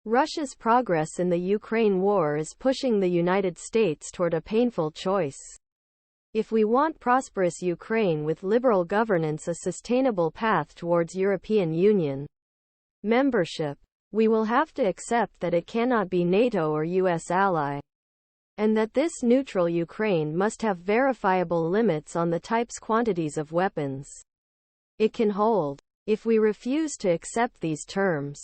Russia's progress in the Ukraine war is pushing the United States toward a painful choice. If we want prosperous Ukraine with liberal governance, a sustainable path towards European Union membership, we will have to accept that it cannot be NATO or US ally, and that this neutral Ukraine must have verifiable limits on the types quantities of weapons it can hold. If we refuse to accept these terms,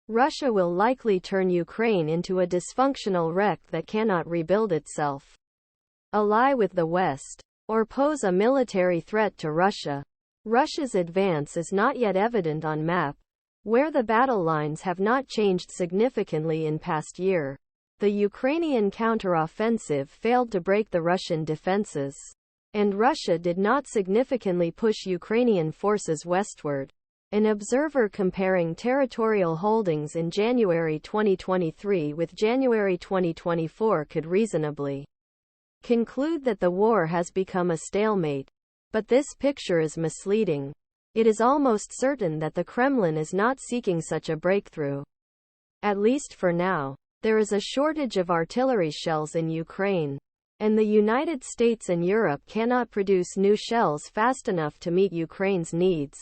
Russia will likely turn Ukraine into a dysfunctional wreck that cannot rebuild itself, ally with the West, or pose a military threat to Russia. Russia's advance is not yet evident on map, where the battle lines have not changed significantly in past year. The Ukrainian counteroffensive failed to break the Russian defenses, and Russia did not significantly push Ukrainian forces westward. An observer comparing territorial holdings in January 2023 with January 2024 could reasonably conclude that the war has become a stalemate. But this picture is misleading. It is almost certain that the Kremlin is not seeking such a breakthrough. At least for now. There is a shortage of artillery shells in Ukraine, and the United States and Europe cannot produce new shells fast enough to meet Ukraine's needs.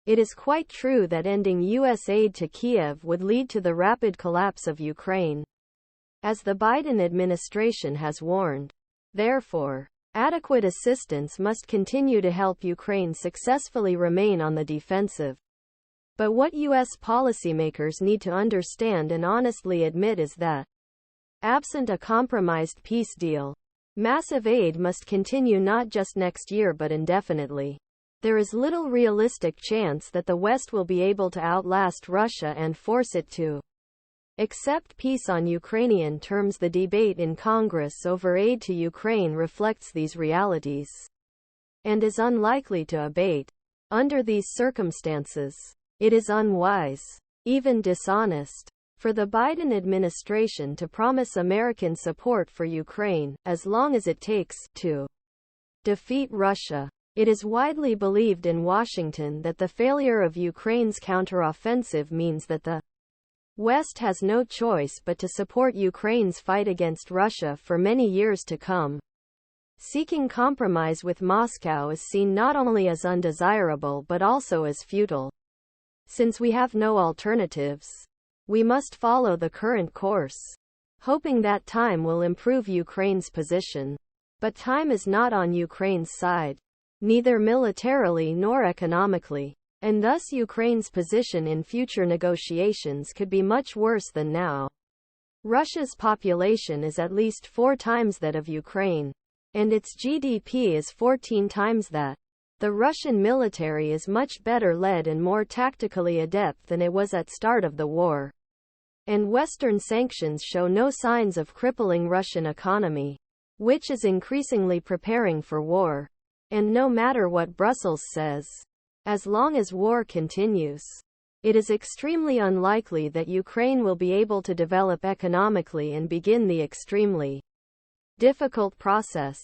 It is quite true that ending U.S. aid to Kiev would lead to the rapid collapse of Ukraine, as the Biden administration has warned. Therefore, adequate assistance must continue to help Ukraine successfully remain on the defensive. But what U.S. policymakers need to understand and honestly admit is that, absent a compromised peace deal, massive aid must continue not just next year but indefinitely. There is little realistic chance that the West will be able to outlast Russia and force it to accept peace on Ukrainian terms. The debate in Congress over aid to Ukraine reflects these realities, and is unlikely to abate. Under these circumstances, it is unwise, even dishonest, for the Biden administration to promise American support for Ukraine, as long as it takes, to defeat Russia. It is widely believed in Washington that the failure of Ukraine's counteroffensive means that the West has no choice but to support Ukraine's fight against Russia for many years to come. Seeking compromise with Moscow is seen not only as undesirable but also as futile. Since we have no alternatives, we must follow the current course, hoping that time will improve Ukraine's position. But time is not on Ukraine's side, neither militarily nor economically, and thus Ukraine's position in future negotiations could be much worse than now. Russia's population is at least 4 times that of Ukraine, and its GDP is 14 times that. The Russian military is much better led and more tactically adept than it was at start of the war, and Western sanctions show no signs of crippling Russian economy, which is increasingly preparing for war. And no matter what Brussels says, as long as war continues, it is extremely unlikely that Ukraine will be able to develop economically and begin the extremely difficult process